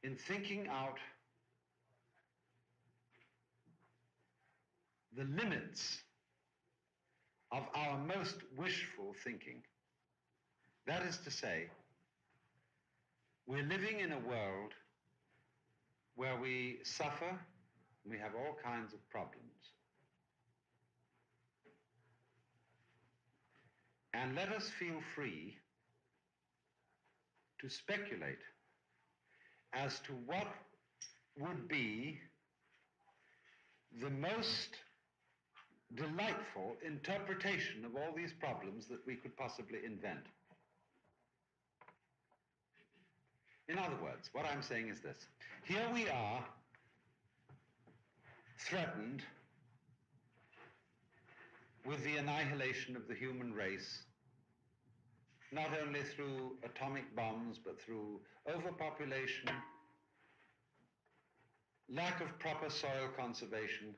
in thinking out the limits of our most wishful thinking. That is to say, we're living in a world where we suffer and we have all kinds of problems. And let us feel free to speculate as to what would be the most delightful interpretation of all these problems that we could possibly invent. In other words, what I'm saying is this. Here we are, threatened with the annihilation of the human race, not only through atomic bombs, but through overpopulation, lack of proper soil conservation,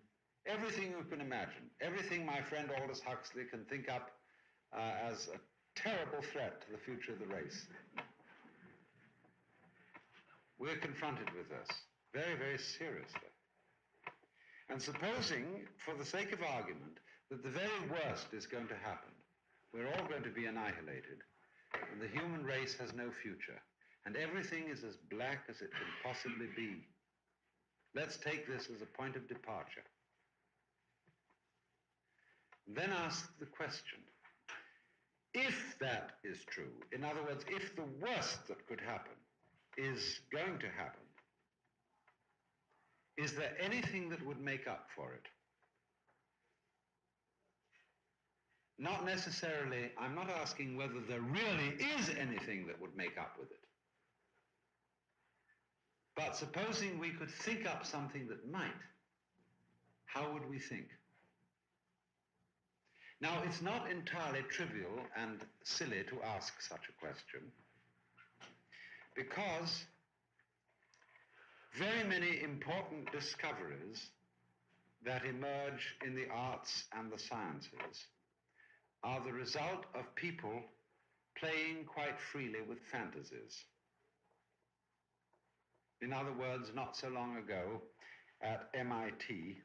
everything you can imagine, everything my friend Aldous Huxley can think up as a terrible threat to the future of the race. We're confronted with this very, very seriously. And supposing, for the sake of argument, that the very worst is going to happen, we're all going to be annihilated, and the human race has no future, and everything is as black as it can possibly be. Let's take this as a point of departure. Then ask the question, if that is true, in other words, if the worst that could happen is going to happen, is there anything that would make up for it? Not necessarily, I'm not asking whether there really is anything that would make up with it. But supposing we could think up something that might, how would we think? Now, it's not entirely trivial and silly to ask such a question, because very many important discoveries that emerge in the arts and the sciences are the result of people playing quite freely with fantasies. In other words, not so long ago at MIT,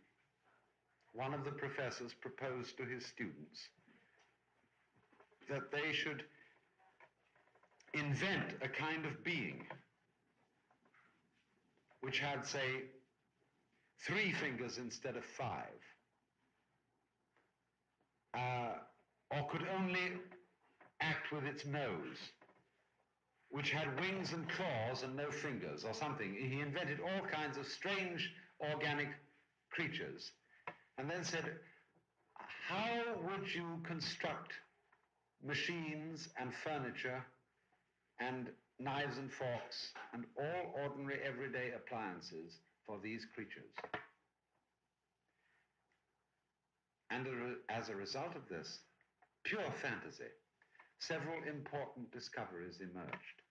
one of the professors proposed to his students that they should invent a kind of being which had, say, 3 fingers instead of 5, or could only act with its nose, which had wings and claws and no fingers or something. He invented all kinds of strange organic creatures and then said, how would you construct machines and furniture and knives and forks and all ordinary everyday appliances for these creatures? And as a result of this pure fantasy, several important discoveries emerged.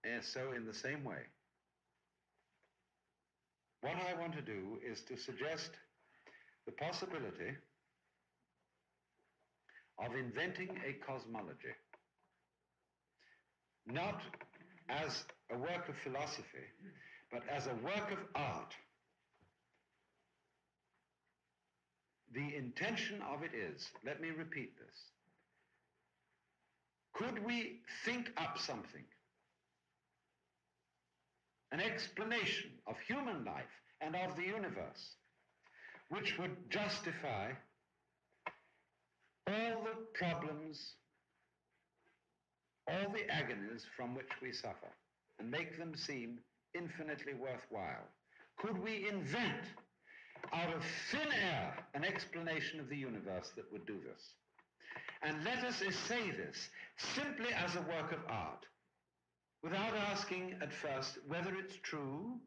And so in the same way, what I want to do is to suggest the possibility of inventing a cosmology, not as a work of philosophy, but as a work of art. The intention of it is, let me repeat this, could we think up something, an explanation of human life and of the universe, which would justify all the problems, all the agonies from which we suffer, and make them seem infinitely worthwhile? Could we invent out of thin air an explanation of the universe that would do this? And let us essay this simply as a work of art, without asking at first whether it's true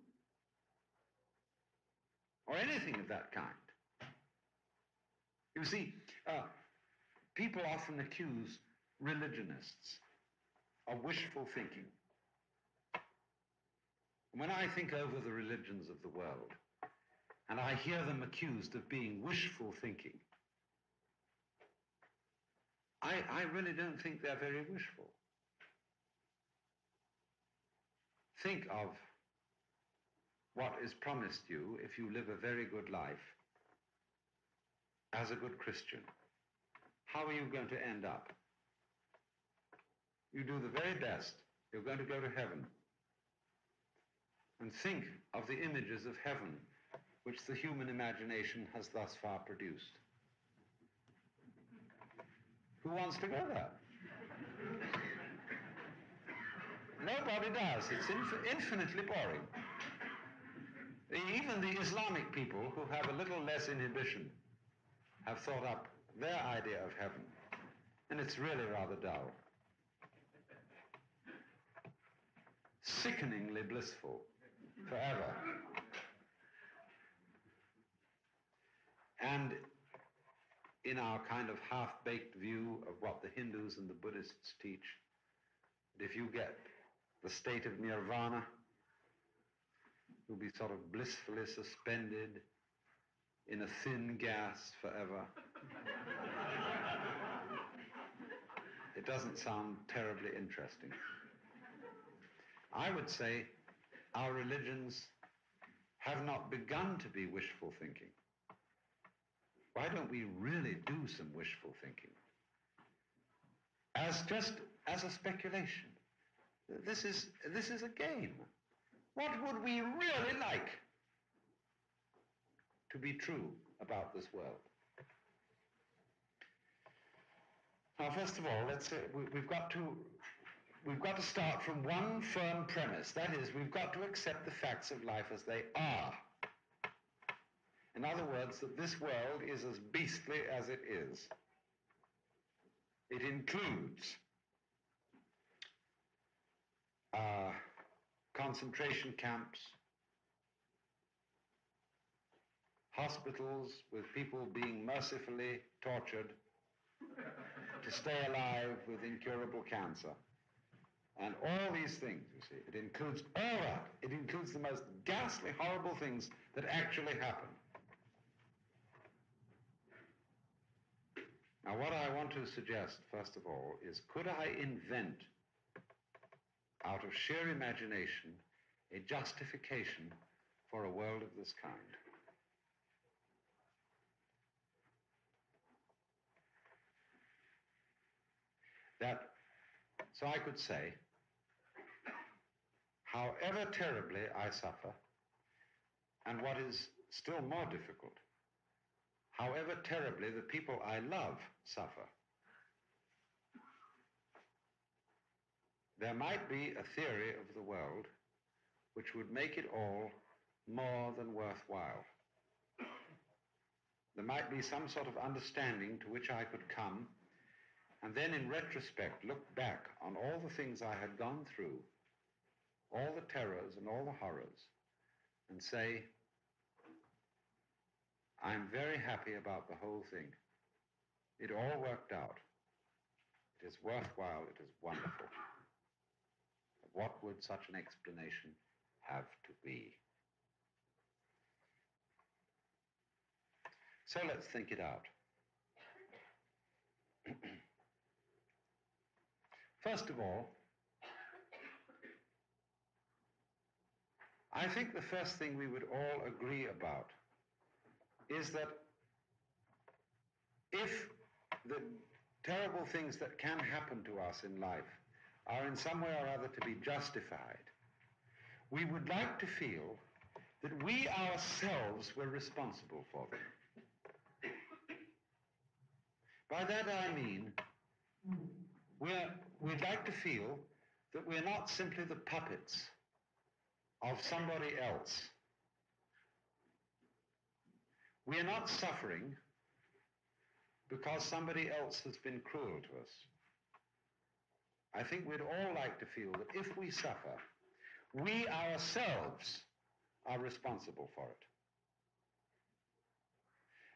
or anything of that kind. You see, people often accuse religionists of wishful thinking. When I think over the religions of the world, and I hear them accused of being wishful thinking, I really don't think they're very wishful. Think of what is promised you if you live a very good life as a good Christian. How are you going to end up? You do the very best. You're going to go to heaven. And think of the images of heaven which the human imagination has thus far produced. Who wants to go there? Nobody does. It's infinitely boring. Even the Islamic people, who have a little less inhibition, have thought up their idea of heaven, and it's really rather dull. Sickeningly blissful, forever. And in our kind of half-baked view of what the Hindus and the Buddhists teach, that if you get the state of nirvana, you'll be sort of blissfully suspended in a thin gas forever. It doesn't sound terribly interesting. I would say our religions have not begun to be wishful thinking. Why don't we really do some wishful thinking? Just as a speculation. This is a game. What would we really like to be true about this world? Now, first of all, let's say we've got to start from one firm premise. That is, we've got to accept the facts of life as they are. In other words, that this world is as beastly as it is. It includes concentration camps, hospitals with people being mercifully tortured to stay alive with incurable cancer. And all these things, you see, it includes all that. It includes the most ghastly, horrible things that actually happen. Now, what I want to suggest, first of all, is could I invent, out of sheer imagination, a justification for a world of this kind? So I could say, however terribly I suffer, and what is still more difficult, however terribly the people I love suffer, there might be a theory of the world which would make it all more than worthwhile. There might be some sort of understanding to which I could come, and then in retrospect look back on all the things I had gone through, all the terrors and all the horrors, and say, I'm very happy about the whole thing. It all worked out. It is worthwhile. It is wonderful. What would such an explanation have to be? So let's think it out. First of all, I think the first thing we would all agree about is that if the terrible things that can happen to us in life are in some way or other to be justified, we would like to feel that we ourselves were responsible for them. By that I mean, we'd like to feel that we're not simply the puppets of somebody else. We're not suffering because somebody else has been cruel to us. I think we'd all like to feel that if we suffer, we ourselves are responsible for it.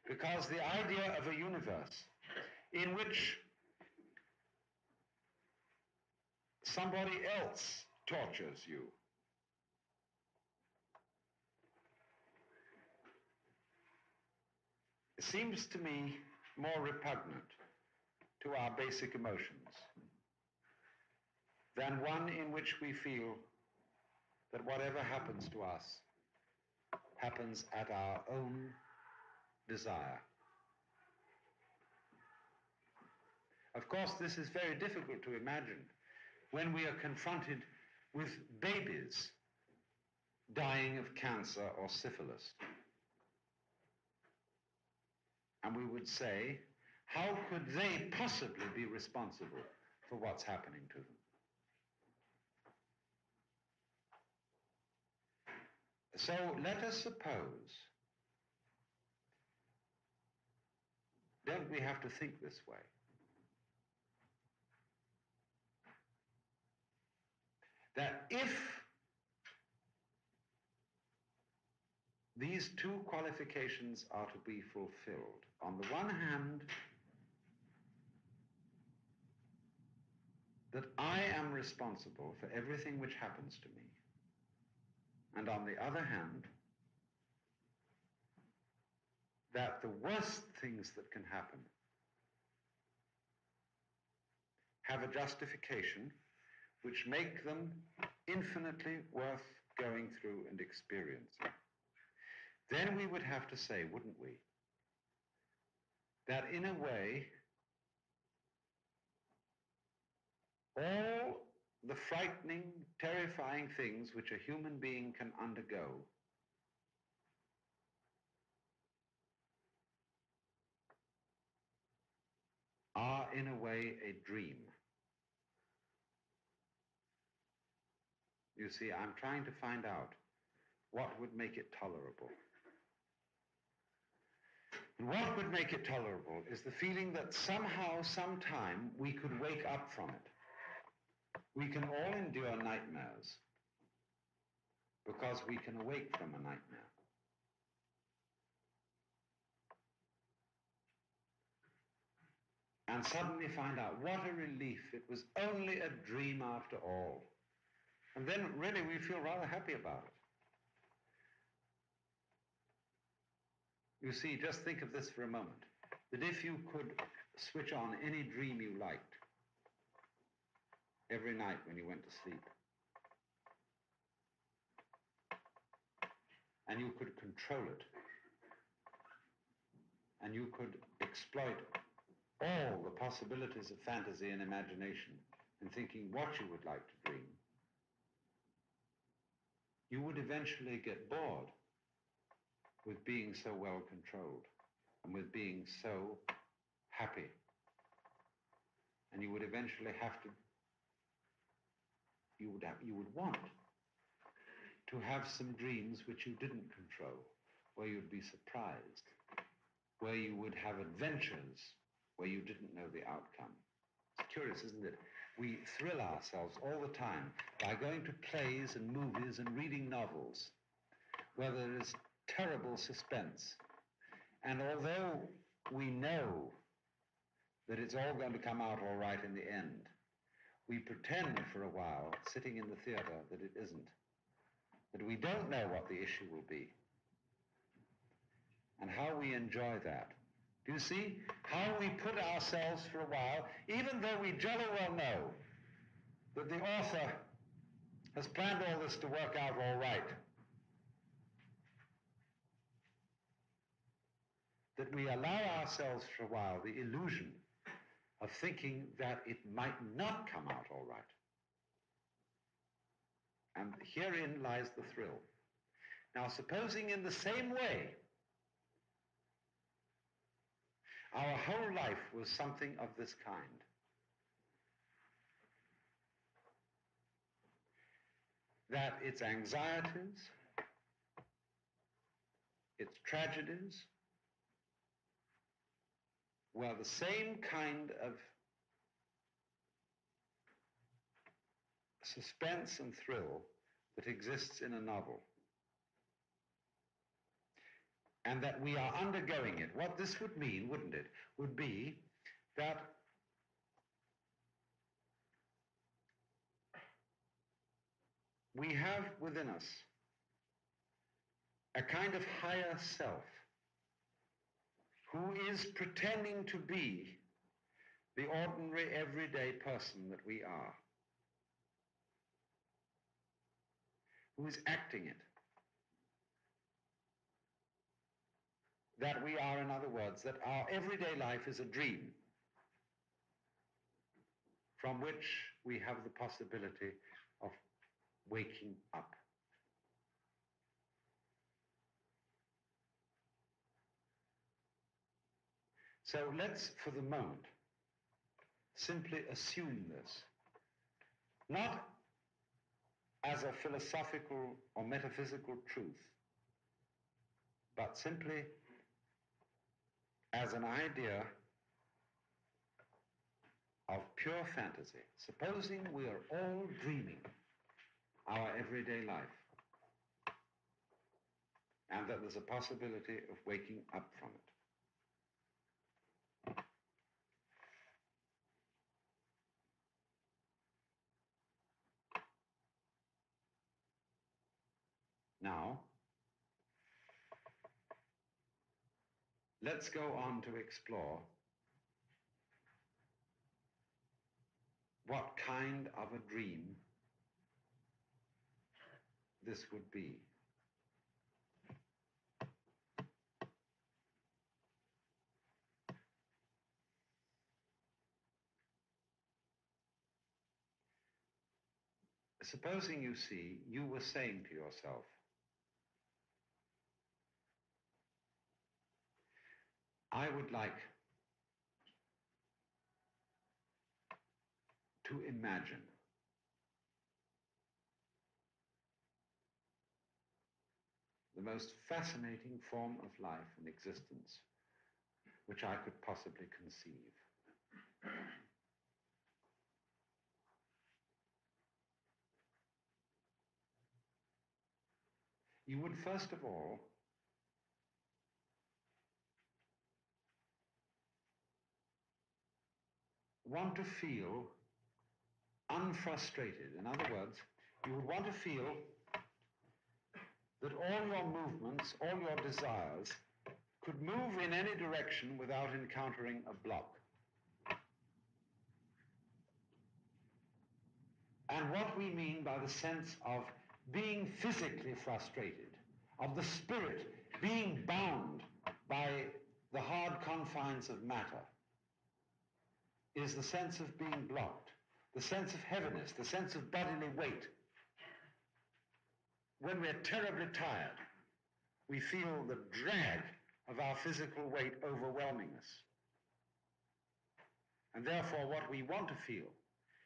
Because the idea of a universe in which somebody else tortures you seems to me more repugnant to our basic emotions than one in which we feel that whatever happens to us happens at our own desire. Of course, this is very difficult to imagine when we are confronted with babies dying of cancer or syphilis. And we would say, how could they possibly be responsible for what's happening to them? So let us suppose, don't we have to think this way? That if these two qualifications are to be fulfilled, on the one hand, that I am responsible for everything which happens to me, and on the other hand, that the worst things that can happen have a justification which make them infinitely worth going through and experiencing, then we would have to say, wouldn't we, that in a way, all the frightening, terrifying things which a human being can undergo are in a way a dream. You see, I'm trying to find out what would make it tolerable. And what would make it tolerable is the feeling that somehow, sometime, we could wake up from it. We can all endure nightmares because we can awake from a nightmare. And suddenly find out what a relief, it was only a dream after all. And then really we feel rather happy about it. You see, just think of this for a moment, that if you could switch on any dream you liked every night when you went to sleep, and you could control it, and you could exploit all the possibilities of fantasy and imagination in thinking what you would like to dream, you would eventually get bored with being so well controlled and with being so happy. And you would eventually you would want to have some dreams which you didn't control, where you'd be surprised, where you would have adventures, where you didn't know the outcome. It's curious, isn't it? We thrill ourselves all the time by going to plays and movies and reading novels where there is terrible suspense. And although we know that it's all going to come out all right in the end, we pretend for a while, sitting in the theater, that it isn't. That we don't know what the issue will be. And how we enjoy that. Do you see? How we put ourselves for a while, even though we jolly well know that the author has planned all this to work out all right. That we allow ourselves for a while the illusion of thinking that it might not come out all right. And herein lies the thrill. Now, supposing in the same way, our whole life was something of this kind. That its anxieties, its tragedies, were the same kind of suspense and thrill that exists in a novel. And that we are undergoing it. What this would mean, wouldn't it, would be that we have within us a kind of higher self who is pretending to be the ordinary, everyday person that we are, who is acting it. That we are, in other words, that our everyday life is a dream from which we have the possibility of waking up. So let's, for the moment, simply assume this, not as a philosophical or metaphysical truth, but simply as an idea of pure fantasy. Supposing we are all dreaming our everyday life, and that there's a possibility of waking up from it. Now, let's go on to explore what kind of a dream this would be. Supposing you were saying to yourself, I would like to imagine the most fascinating form of life and existence which I could possibly conceive. You would first of all want to feel unfrustrated. In other words, you would want to feel that all your movements, all your desires could move in any direction without encountering a block. And what we mean by the sense of being physically frustrated, of the spirit being bound by the hard confines of matter, is the sense of being blocked, the sense of heaviness, the sense of bodily weight. When we're terribly tired, we feel the drag of our physical weight overwhelming us. And therefore, what we want to feel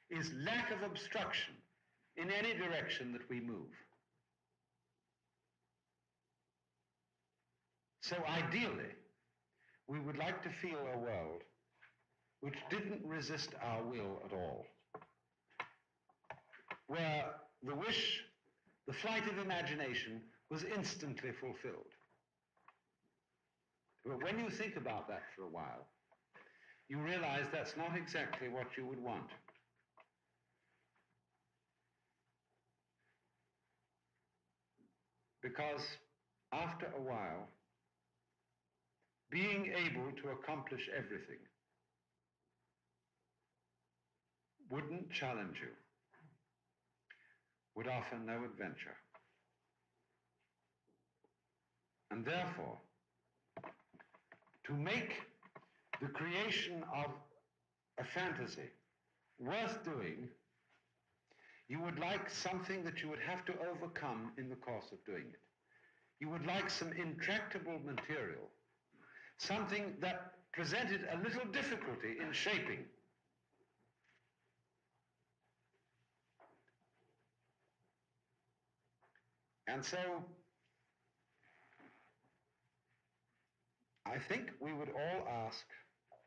is lack of obstruction in any direction that we move. So ideally, we would like to feel a world which didn't resist our will at all, where the wish, the flight of imagination was instantly fulfilled. But when you think about that for a while, you realize that's not exactly what you would want. Because after a while, being able to accomplish everything wouldn't challenge you, would offer no adventure. And therefore, to make the creation of a fantasy worth doing, you would like something that you would have to overcome in the course of doing it. You would like some intractable material, something that presented a little difficulty in shaping. And so, I think we would all ask,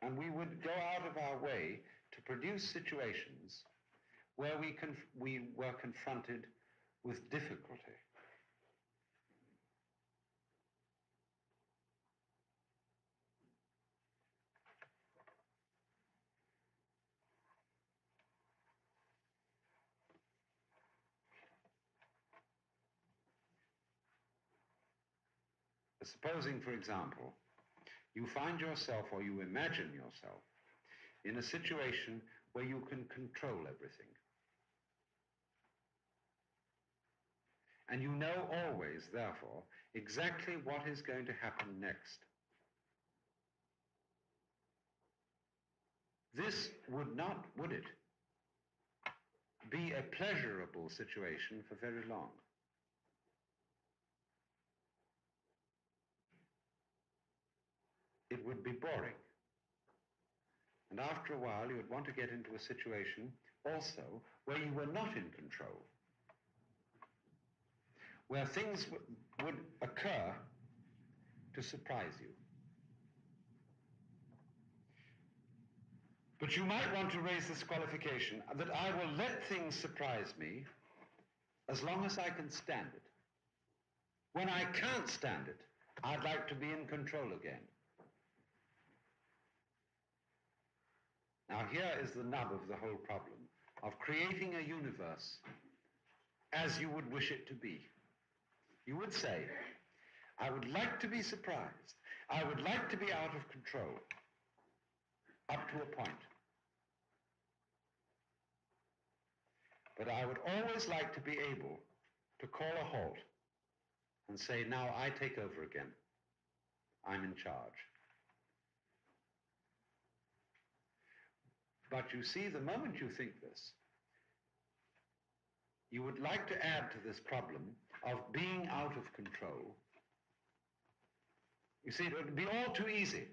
and we would go out of our way to produce situations where we were confronted with difficulty. Supposing, for example, you find yourself or you imagine yourself in a situation where you can control everything. And you know always, therefore, exactly what is going to happen next. This would not, would it, be a pleasurable situation for very long? It would be boring. And after a while, you would want to get into a situation also where you were not in control, where things would occur to surprise you. But you might want to raise this qualification that I will let things surprise me as long as I can stand it. When I can't stand it, I'd like to be in control again. Now here is the nub of the whole problem of creating a universe as you would wish it to be. You would say, I would like to be surprised. I would like to be out of control up to a point. But I would always like to be able to call a halt and say, now I take over again. I'm in charge. But you see, the moment you think this, you would like to add to this problem of being out of control. You see, it would be all too easy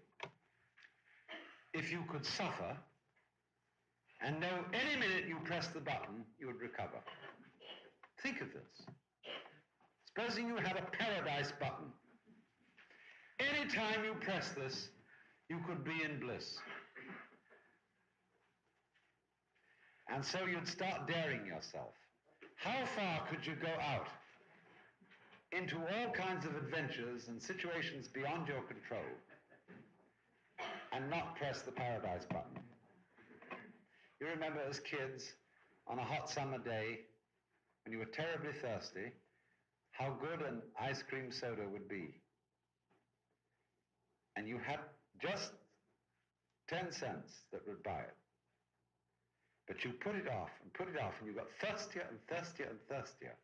if you could suffer and know any minute you press the button, you would recover. Think of this. Supposing you had a paradise button. Any time you press this, you could be in bliss. And so you'd start daring yourself. How far could you go out into all kinds of adventures and situations beyond your control and not press the paradise button? You remember as kids, on a hot summer day, when you were terribly thirsty, how good an ice cream soda would be. And you had just 10 cents that would buy it. But you put it off, and you got thirstier and thirstier and thirstier,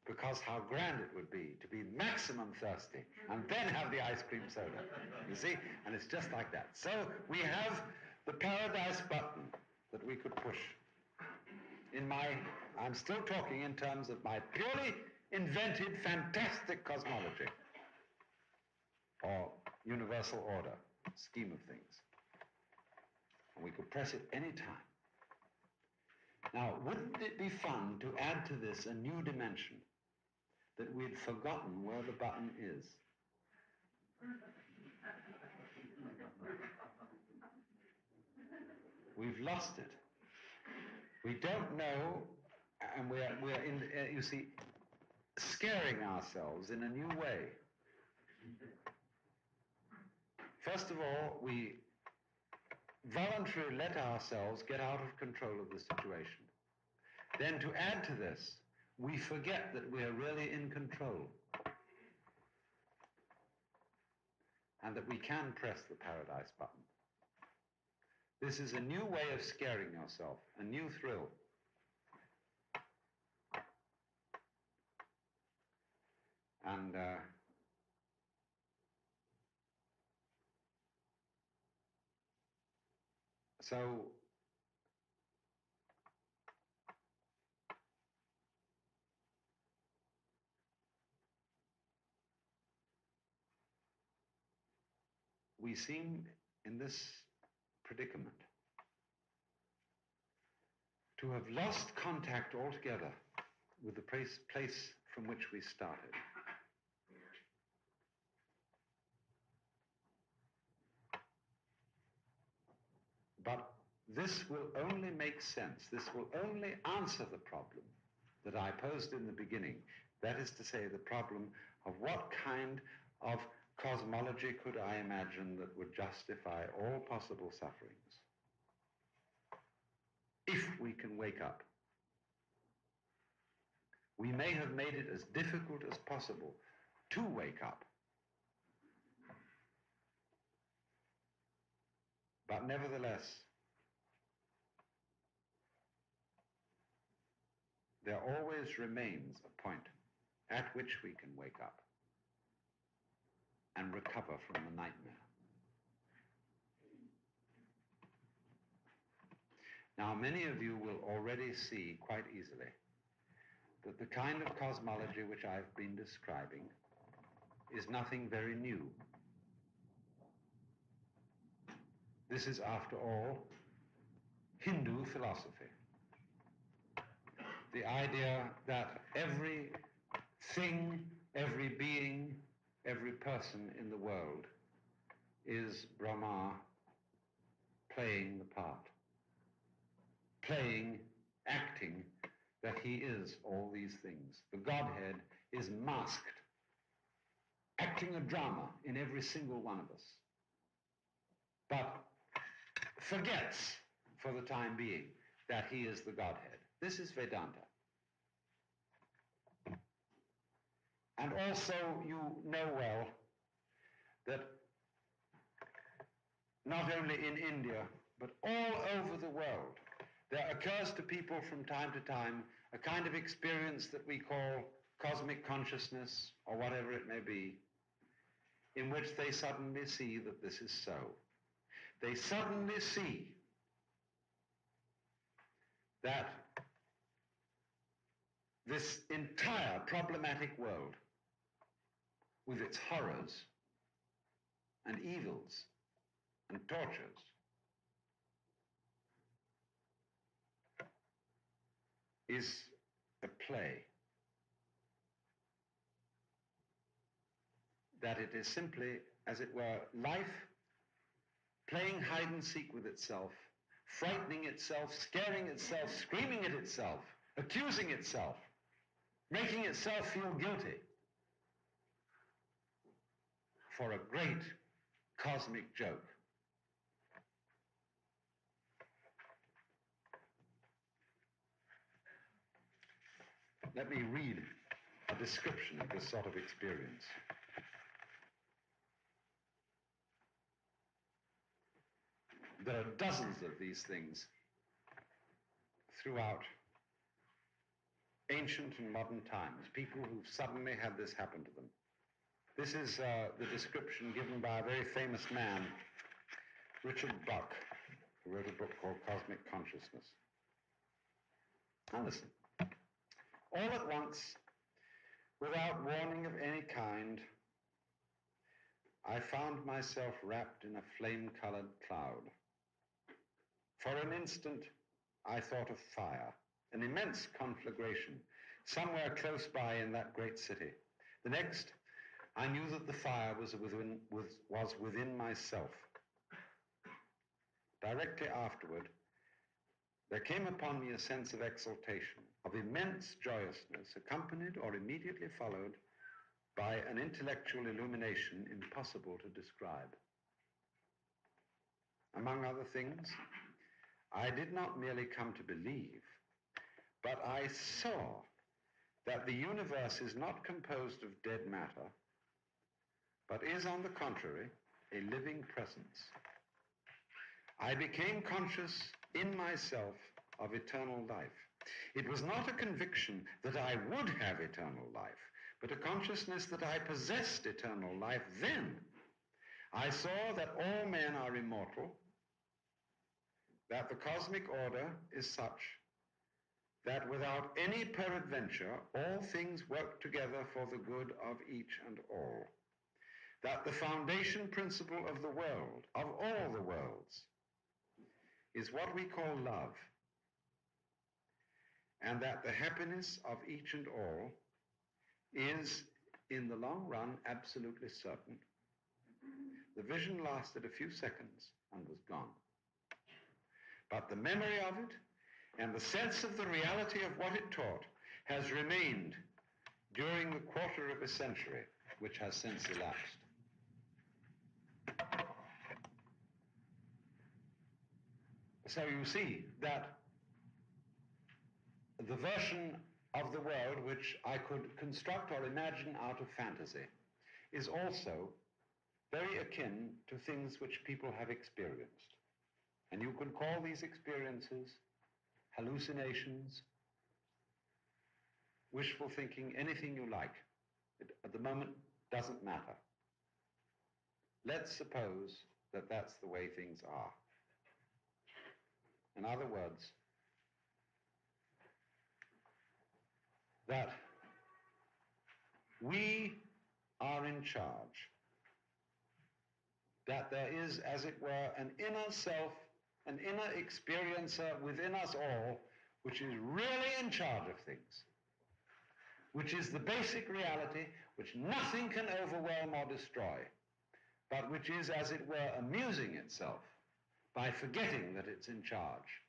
because how grand it would be to be maximum thirsty and then have the ice cream soda. You see? And it's just like that. So we have the paradise button that we could push. I'm still talking in terms of my purely invented, fantastic cosmology, or universal order, scheme of things. And we could press it any time. Now, wouldn't it be fun to add to this a new dimension, that we'd forgotten where the button is? We've lost it. We don't know, and we're in, you see, scaring ourselves in a new way. First of all, we voluntarily let ourselves get out of control of the situation. Then to add to this, we forget that we are really in control and that we can press the paradise button. This is a new way of scaring yourself, a new thrill. And so we seem in this predicament to have lost contact altogether with the place from which we started. But this will only make sense, this will only answer the problem that I posed in the beginning. That is to say, the problem of what kind of cosmology could I imagine that would justify all possible sufferings? If we can wake up. We may have made it as difficult as possible to wake up. But nevertheless, there always remains a point at which we can wake up and recover from the nightmare. Now, many of you will already see quite easily that the kind of cosmology which I've been describing is nothing very new. This is, after all, Hindu philosophy. The idea that every thing, every being, every person in the world is Brahma playing the part, acting that he is all these things. The Godhead is masked, acting a drama in every single one of us, but forgets for the time being that he is the Godhead. This is Vedanta. And also, you know well that not only in India, but all over the world, there occurs to people from time to time a kind of experience that we call cosmic consciousness, or whatever it may be, in which they suddenly see that this is so. They suddenly see that this entire problematic world, with its horrors and evils and tortures, is a play. That it is simply, as it were, life playing hide and seek with itself, frightening itself, scaring itself, screaming at itself, accusing itself, making itself feel guilty for a great cosmic joke. Let me read a description of this sort of experience. There are dozens of these things throughout ancient and modern times, people who've suddenly had this happen to them. This is the description given by a very famous man, Richard Buck, who wrote a book called Cosmic Consciousness. Now listen. All at once, without warning of any kind, I found myself wrapped in a flame-colored cloud. For an instant, I thought of fire, an immense conflagration, somewhere close by in that great city. The next, I knew that the fire was within myself. Directly afterward, there came upon me a sense of exaltation, of immense joyousness, accompanied or immediately followed by an intellectual illumination impossible to describe. Among other things, I did not merely come to believe, but I saw that the universe is not composed of dead matter, but is, on the contrary, a living presence. I became conscious in myself of eternal life. It was not a conviction that I would have eternal life, but a consciousness that I possessed eternal life. Then I saw that all men are immortal, that the cosmic order is such that without any peradventure all things work together for the good of each and all, that the foundation principle of the world, of all the worlds, is what we call love, and that the happiness of each and all is, in the long run, absolutely certain. The vision lasted a few seconds and was gone. But the memory of it and the sense of the reality of what it taught has remained during the quarter of a century which has since elapsed. So you see that the version of the world which I could construct or imagine out of fantasy is also very akin to things which people have experienced. And you can call these experiences hallucinations, wishful thinking, anything you like. It, at the moment, doesn't matter. Let's suppose that that's the way things are. In other words, that we are in charge, that there is, as it were, an inner self, an inner experiencer within us all, which is really in charge of things, which is the basic reality, which nothing can overwhelm or destroy, but which is, as it were, amusing itself by forgetting that it's in charge,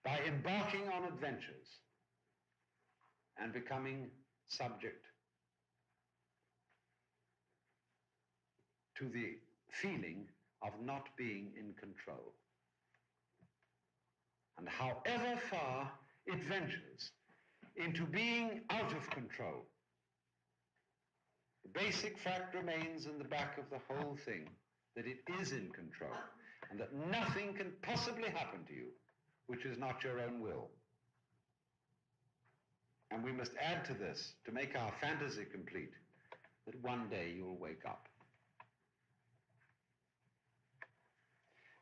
by embarking on adventures and becoming subject to the feeling of not being in control. And however far it ventures into being out of control, the basic fact remains in the back of the whole thing that it is in control and that nothing can possibly happen to you which is not your own will. And we must add to this, to make our fantasy complete, that one day you'll wake up.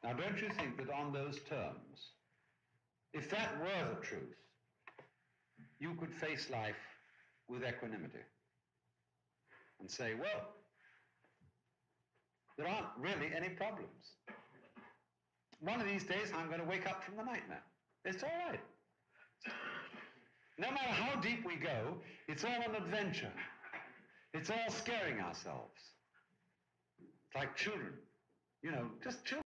Now, don't you think that on those terms, if that were the truth, you could face life with equanimity and say, well, there aren't really any problems. One of these days, I'm going to wake up from the nightmare. It's all right. No matter how deep we go, it's all an adventure. It's all scaring ourselves. It's like children, just children.